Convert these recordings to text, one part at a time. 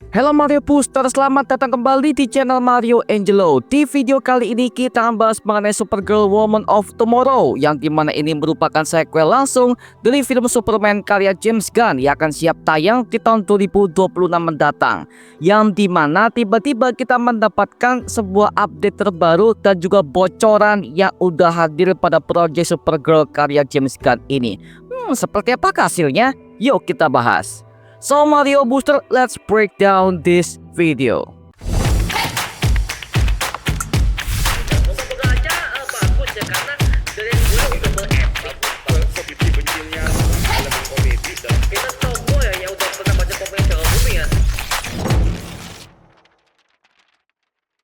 Halo Mario Booster, selamat datang kembali di channel Mario Angelo. Di video kali ini kita akan bahas mengenai Supergirl Woman of Tomorrow, yang dimana ini merupakan sequel langsung dari film Superman karya James Gunn yang akan siap tayang di tahun 2026 mendatang. Yang dimana tiba-tiba kita mendapatkan sebuah update terbaru dan juga bocoran yang udah hadir pada proyek Supergirl karya James Gunn ini. Seperti apakah hasilnya? Yuk kita bahas. So Mario Booster, let's break down this video. Bagus ya, karena dari dulu udah berepic sebenci-bencinya film komedi dan kita semua yang udah pernah baca komik film bumi ya.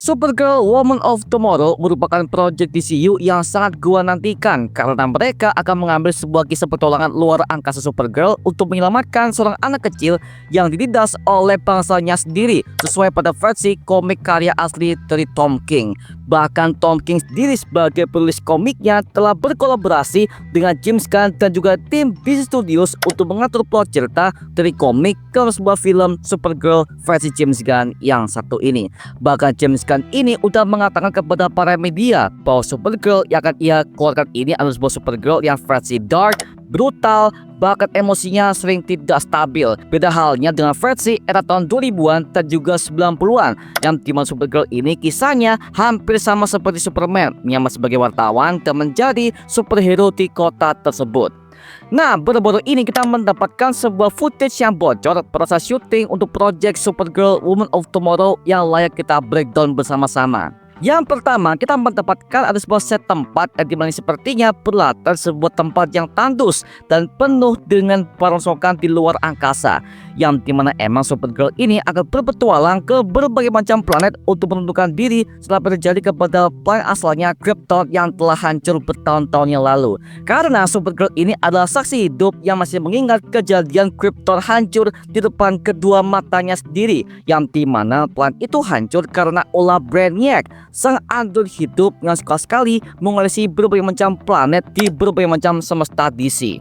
Supergirl Woman of Tomorrow merupakan proyek DCU yang sangat gua nantikan karena mereka akan mengambil sebuah kisah petualangan luar angkasa Supergirl untuk menyelamatkan seorang anak kecil yang ditindas oleh bangsanya sendiri sesuai pada versi komik karya asli dari Tom King. Bahkan Tom King sendiri sebagai penulis komiknya telah berkolaborasi dengan James Gunn dan juga tim DC Studios untuk mengatur plot cerita dari komik ke sebuah film Supergirl versi James Gunn yang satu ini. Bahkan James Gunn ini udah mengatakan kepada para media bahwa Supergirl yang akan ia keluarkan ini adalah sebuah Supergirl yang versi dark, brutal, bahkan emosinya sering tidak stabil. Beda halnya dengan versi era tahun 2000-an dan juga 90-an yang dimana Supergirl ini kisahnya hampir sama seperti Superman, menyamar sebagai wartawan dan menjadi superhero di kota tersebut. Nah, baru-baru ini kita mendapatkan sebuah footage yang bocor proses syuting untuk project Supergirl Woman of Tomorrow yang layak kita breakdown bersama-sama. Yang pertama, kita mendapatkan ada sebuah set tempat yang dimana sepertinya berlatar sebuah tempat yang tandus dan penuh dengan perongsokan di luar angkasa, yang dimana emang Supergirl ini akan berpetualang ke berbagai macam planet untuk menentukan diri setelah terjadi kepada planet asalnya Krypton yang telah hancur bertahun-tahun yang lalu. Karena Supergirl ini adalah saksi hidup yang masih mengingat kejadian Krypton hancur di depan kedua matanya sendiri, yang dimana planet itu hancur karena ulah Brainiac, sang android hidup yang suka sekali mengoleksi berbagai macam planet di berbagai macam semesta DC.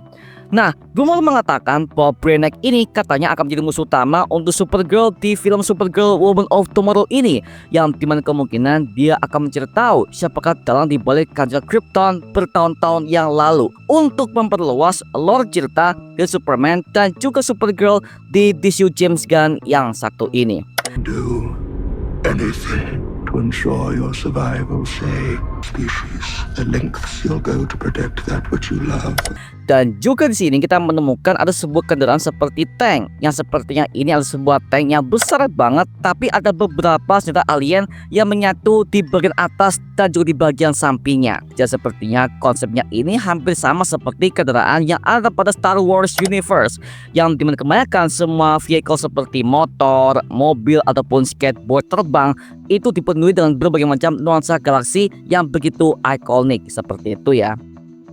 Nah, rumor mengatakan bahwa Brainiac ini katanya akan menjadi musuh utama untuk Supergirl di film Supergirl Woman of Tomorrow ini, yang dimana kemungkinan dia akan mencari tahu siapakah dalang dibalik kehancuran Krypton bertahun-tahun yang lalu untuk memperluas lore cerita dari Superman dan juga Supergirl di DCU James Gunn yang satu ini. Do anything to ensure your survival, say, species, the lengths you'll go to protect that which you love. Dan juga di sini kita menemukan ada sebuah kendaraan seperti tank, yang sepertinya ini adalah sebuah tank yang besar banget, tapi ada beberapa senjata alien yang menyatu di bagian atas dan juga di bagian sampingnya. Jadi sepertinya konsepnya ini hampir sama seperti kendaraan yang ada pada Star Wars Universe, yang dimana kebanyakan semua vehicle seperti motor, mobil ataupun skateboard terbang itu dipenuhi dengan berbagai macam nuansa galaksi yang begitu ikonik seperti itu ya.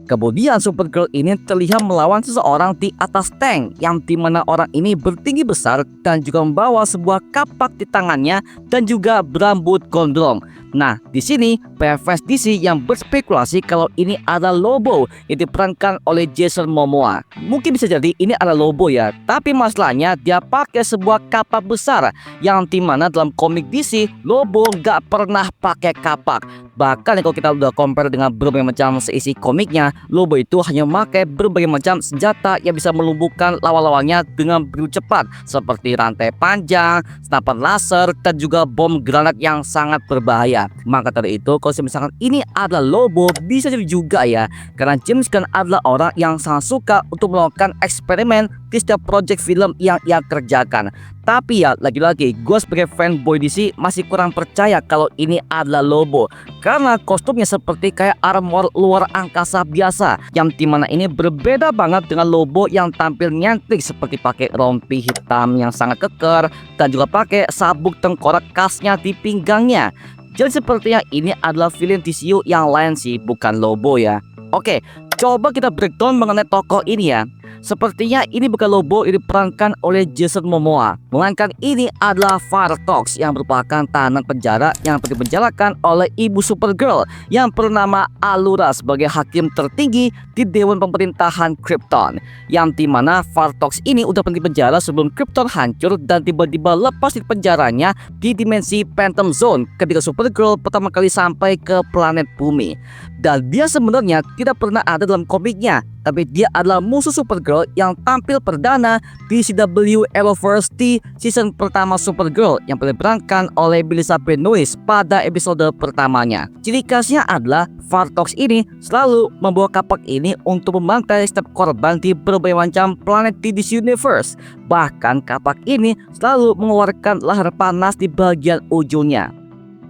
Kemudian Supergirl ini terlihat melawan seseorang di atas tank, yang dimana orang ini bertinggi besar dan juga membawa sebuah kapak di tangannya dan juga berambut gondrong. Nah, di sini fans DC yang berspekulasi kalau ini adalah Lobo yang diperankan oleh Jason Momoa. Mungkin bisa jadi ini adalah Lobo ya, tapi masalahnya dia pakai sebuah kapak besar, yang dimana dalam komik DC Lobo gak pernah pakai kapak. Bahkan kalau kita udah compare dengan berbagai macam seisi komiknya, Lobo itu hanya memakai berbagai macam senjata yang bisa melumpuhkan lawan-lawannya dengan begitu cepat, seperti rantai panjang, senapan laser, dan juga bom granat yang sangat berbahaya. Maka dari itu, kalau misalkan ini adalah Lobo, bisa jadi juga ya, karena James Gunn adalah orang yang sangat suka untuk melakukan eksperimen di setiap project film yang ia kerjakan. Tapi ya, lagi-lagi gue sebagai fanboy DC masih kurang percaya kalau ini adalah Lobo, karena kostumnya seperti kayak armor luar angkasa biasa, yang dimana ini berbeda banget dengan Lobo yang tampil nyentrik seperti pakai rompi hitam yang sangat keker dan juga pakai sabuk tengkorak khasnya di pinggangnya. Jadi sepertinya ini adalah villain DCU yang lain sih, bukan Lobo ya. Oke, coba kita breakdown mengenai tokoh ini ya. Sepertinya ini bukan Lobo yang diperankan oleh Jason Momoa, melainkan ini adalah Vartox yang merupakan tahanan penjara yang dipenjarakan oleh ibu Supergirl yang bernama Allura sebagai hakim tertinggi di Dewan Pemerintahan Krypton, yang dimana Vartox ini udah pernah dipenjara sebelum Krypton hancur dan tiba-tiba lepas di penjaranya di dimensi Phantom Zone ketika Supergirl pertama kali sampai ke planet Bumi. Dan dia sebenarnya tidak pernah ada dalam komiknya, tapi dia adalah musuh Supergirl yang tampil perdana di CW Arrowverse di season pertama Supergirl yang diperankan oleh Melissa Benoist pada episode pertamanya. Ciri khasnya adalah Vartox ini selalu membawa kapak ini untuk memantai setiap korban di berbagai macam planet di DC Universe. Bahkan kapak ini selalu mengeluarkan lahar panas di bagian ujungnya.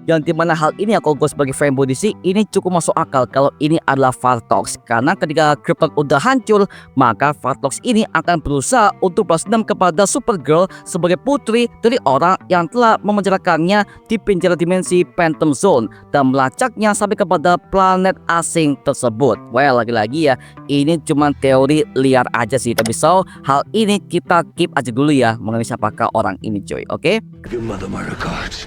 Yang dimana hal ini aku sebagai fanboy DC ini cukup masuk akal kalau ini adalah Vartox, karena ketika Krypton udah hancur maka Vartox ini akan berusaha untuk balas dendam kepada Supergirl sebagai putri dari orang yang telah memenjarakannya di penjara dimensi Phantom Zone dan melacaknya sampai kepada planet asing tersebut. Well, lagi-lagi ya, ini cuma teori liar aja sih, tapi so hal ini kita keep aja dulu ya mengenai siapakah orang ini coy, oke? Your mother, my regards.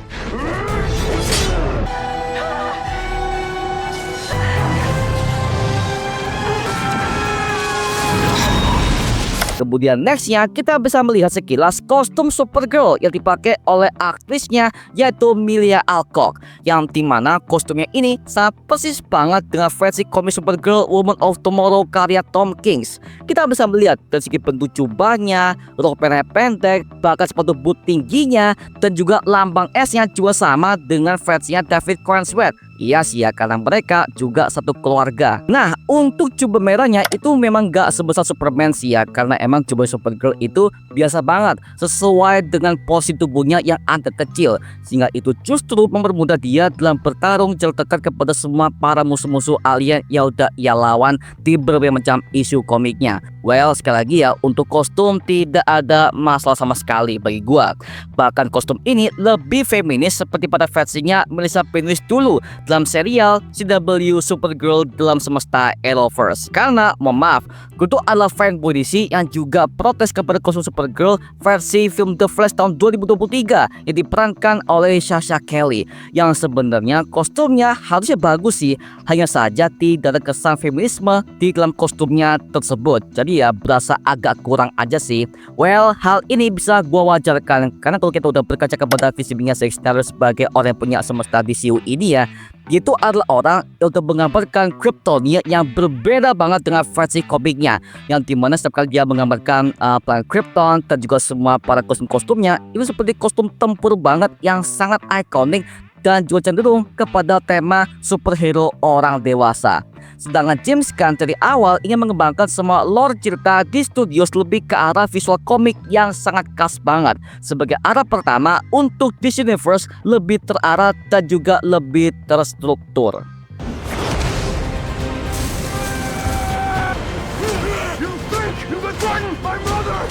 Kemudian nextnya kita bisa melihat sekilas kostum Supergirl yang dipakai oleh aktrisnya yaitu Milia Alcock, yang dimana kostumnya ini sangat persis banget dengan versi komik Supergirl Woman of Tomorrow karya Tom King. Kita bisa melihat dari segi bentuk jubahnya, rok pendek, bahkan sepatu boot tingginya, dan juga lambang S-nya juga sama dengan versinya David Corenswet. Iya sih ya, karena mereka juga satu keluarga. Nah, untuk jubah merahnya itu memang gak sebesar Superman sih ya, karena emang jubah Supergirl itu biasa banget sesuai dengan posisi tubuhnya yang agak kecil, sehingga itu justru mempermudah dia dalam bertarung jarak dekat kepada semua para musuh-musuh alien yang udah ia lawan di berbagai macam isu komiknya. Well, sekali lagi ya, untuk kostum tidak ada masalah sama sekali bagi gua. Bahkan kostum ini lebih feminis seperti pada versinya Melissa Benoist dulu dalam serial CW Supergirl dalam semesta Arrowverse. Karena mohon maaf, gue tuh adalah fanboy DC yang juga protes kepada kostum Supergirl versi film The Flash tahun 2023 yang diperankan oleh Sasha Calle, yang sebenarnya kostumnya harusnya bagus sih, hanya saja tidak ada kesan feminisme di dalam kostumnya tersebut. Jadi ya berasa agak kurang aja sih. Well, hal ini bisa gua wajarkan karena kalau kita udah berkaca kepada visinya Zack Snyder sebagai orang yang punya semesta DCU ini ya, dia itu adalah orang yang untuk menggambarkan Kryptonia yang berbeda banget dengan versi komiknya, yang dimana setiap kali dia menggambarkan planet Krypton dan juga semua para kostum-kostumnya itu seperti kostum tempur banget yang sangat ikonik dan juga cenderung kepada tema superhero orang dewasa. Sedangkan James Gunn dari awal ingin mengembangkan semua lore cerita di studios lebih ke arah visual komik yang sangat khas banget. Sebagai arah pertama untuk DC Universe lebih terarah dan juga lebih terstruktur. You think you can threaten my mother?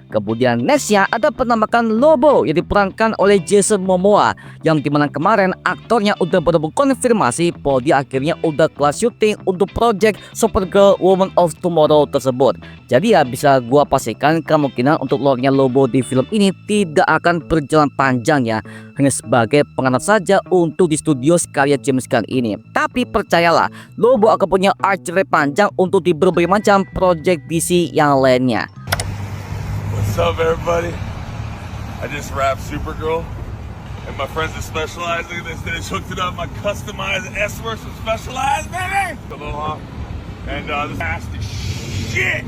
Kemudian nextnya ada penampakan Lobo yang diperankan oleh Jason Momoa, yang dimana kemarin aktornya udah benar-benar konfirmasi bahwa dia akhirnya udah kelas syuting untuk project Supergirl Woman of Tomorrow tersebut. Jadi ya bisa gua pastikan kemungkinan untuk lore-nya Lobo di film ini tidak akan berjalan panjang ya, hanya sebagai pengantar saja untuk di studio karya James Gunn ini. Tapi percayalah, Lobo akan punya arc panjang untuk di berbagai macam project DC yang lainnya. What's up, everybody? I just wrapped Supergirl, and my friends that specialize in this, they just hooked it up. My customized S-Works with Specialized, baby! Aloha. And this nasty shit!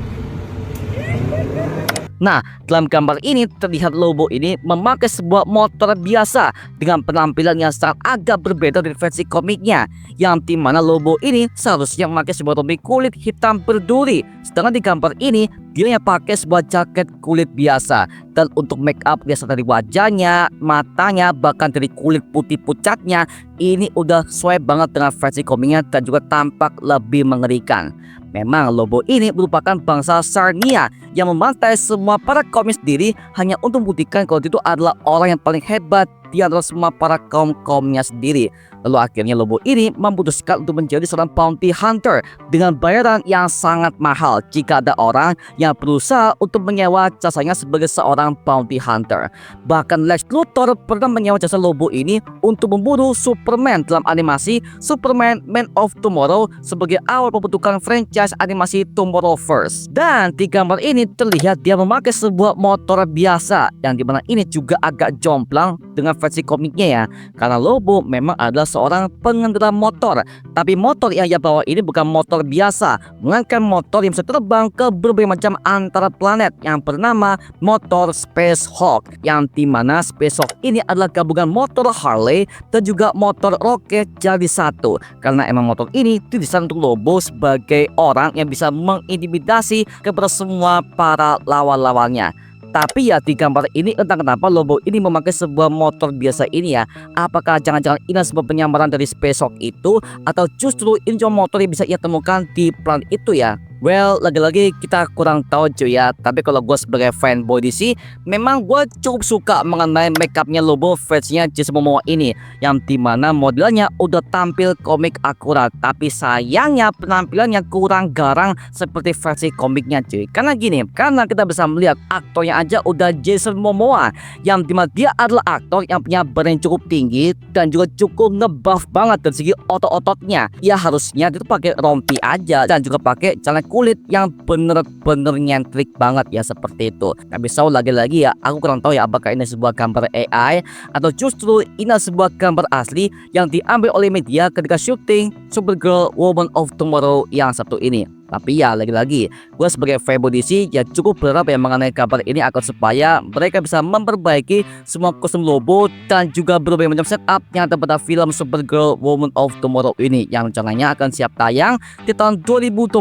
Nah, dalam gambar ini terlihat Lobo ini memakai sebuah motor biasa dengan penampilan yang sangat agak berbeda dari versi komiknya, yang dimana Lobo ini seharusnya memakai sebuah rompi kulit hitam berduri, sedangkan di gambar ini dia yang pakai sebuah jaket kulit biasa. Dan untuk make up biasa dari wajahnya, matanya, bahkan dari kulit putih pucatnya, ini udah sesuai banget dengan versi komiknya dan juga tampak lebih mengerikan. Memang Lobo ini merupakan bangsa Sarnia yang memantai semua para komik sendiri hanya untuk membuktikan kalau itu adalah orang yang paling hebat di antara semua para kaum-kaumnya sendiri. Lalu akhirnya Lobo ini memutuskan untuk menjadi seorang bounty hunter dengan bayaran yang sangat mahal jika ada orang yang berusaha untuk menyewa jasanya sebagai seorang bounty hunter. Bahkan Lex Luthor pernah menyewa jasa Lobo ini untuk memburu Superman dalam animasi Superman Man of Tomorrow sebagai awal pembentukan franchise animasi Tomorrowverse. Dan di gambar ini terlihat dia memakai sebuah motor biasa yang dimana ini juga agak jomplang dengan versi komiknya ya, karena Lobo memang adalah seorang pengendara motor, tapi motor yang ia bawa ini bukan motor biasa, melainkan motor yang bisa terbang ke berbagai macam antara planet yang bernama motor Space Hulk, yang dimana Space Hulk ini adalah gabungan motor Harley dan juga motor roket jadi satu, karena emang motor ini didesain untuk Lobo sebagai orang yang bisa mengintimidasi kepada semua para lawan-lawannya. Tapi ya di gambar ini entah kenapa Lobo ini memakai sebuah motor biasa ini ya. Apakah jangan-jangan ini sebuah penyamaran dari Space Hulk itu, atau justru ini cuma motor yang bisa ia temukan di planet itu ya? Well, lagi-lagi kita kurang tahu cuy ya. Tapi kalau gue sebagai fanboy DC, memang gue cukup suka mengenai makeupnya Lobo versinya Jason Momoa ini, yang dimana modelnya udah tampil komik akurat, tapi sayangnya penampilannya kurang garang seperti versi komiknya cuy. Karena gini, karena kita bisa melihat aktornya aja udah Jason Momoa, yang dimana dia adalah aktor yang punya badan cukup tinggi dan juga cukup ngebuff banget dari segi otot-ototnya. Ya harusnya dia pakai rompi aja dan juga pakai celana kulit yang bener-bener nyentrik banget ya, seperti itu. Tapi so lagi-lagi ya, aku kurang tahu ya apakah ini sebuah gambar AI atau justru ini sebuah gambar asli yang diambil oleh media ketika syuting Supergirl Woman of Tomorrow yang Sabtu ini. Tapi ya lagi-lagi gue sebagai fanboy DC ya cukup berharap ya mengenai kabar ini agar supaya mereka bisa memperbaiki semua kostum Lobo dan juga berbagai macam setup yang ada pada film Supergirl Woman of Tomorrow ini, yang rencananya akan siap tayang di tahun 2026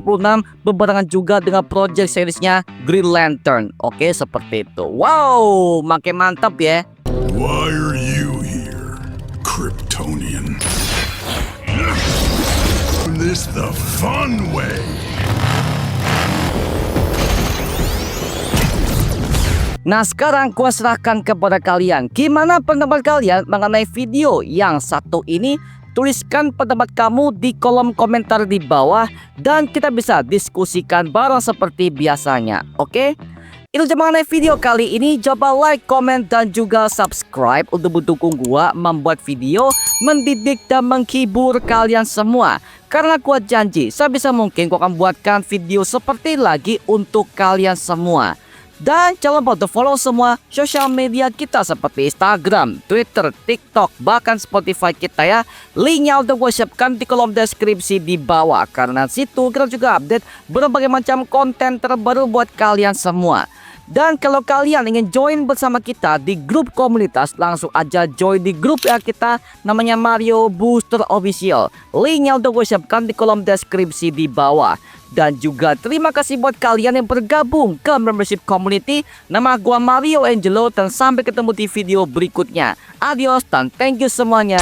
berbarengan juga dengan project seriesnya Green Lantern. Oke, seperti itu. Wow, makin mantap ya. Why are you here, Kryptonian? This the fun way. Nah sekarang gua serahkan kepada kalian, gimana pendapat kalian mengenai video yang satu ini? Tuliskan pendapat kamu di kolom komentar di bawah dan kita bisa diskusikan bareng seperti biasanya. Oke? Itu aja mengenai video kali ini. Coba like, comment, dan juga subscribe untuk mendukung gua membuat video mendidik dan menghibur kalian semua. Karena gua janji sebisa mungkin gua akan buatkan video seperti lagi untuk kalian semua. Dan jangan lupa untuk follow semua sosial media kita seperti Instagram, Twitter, TikTok, bahkan Spotify kita ya. Linknya udah gue siapkan di kolom deskripsi di bawah. Karena situ kita juga update berbagai macam konten terbaru buat kalian semua. Dan kalau kalian ingin join bersama kita di grup komunitas, langsung aja join di grup ya kita, namanya Mario Booster Official. Linknya udah gue siapkan di kolom deskripsi di bawah. Dan juga terima kasih buat kalian yang bergabung ke membership community. Nama gua Mario Angelo dan sampai ketemu di video berikutnya. Adios dan thank you semuanya.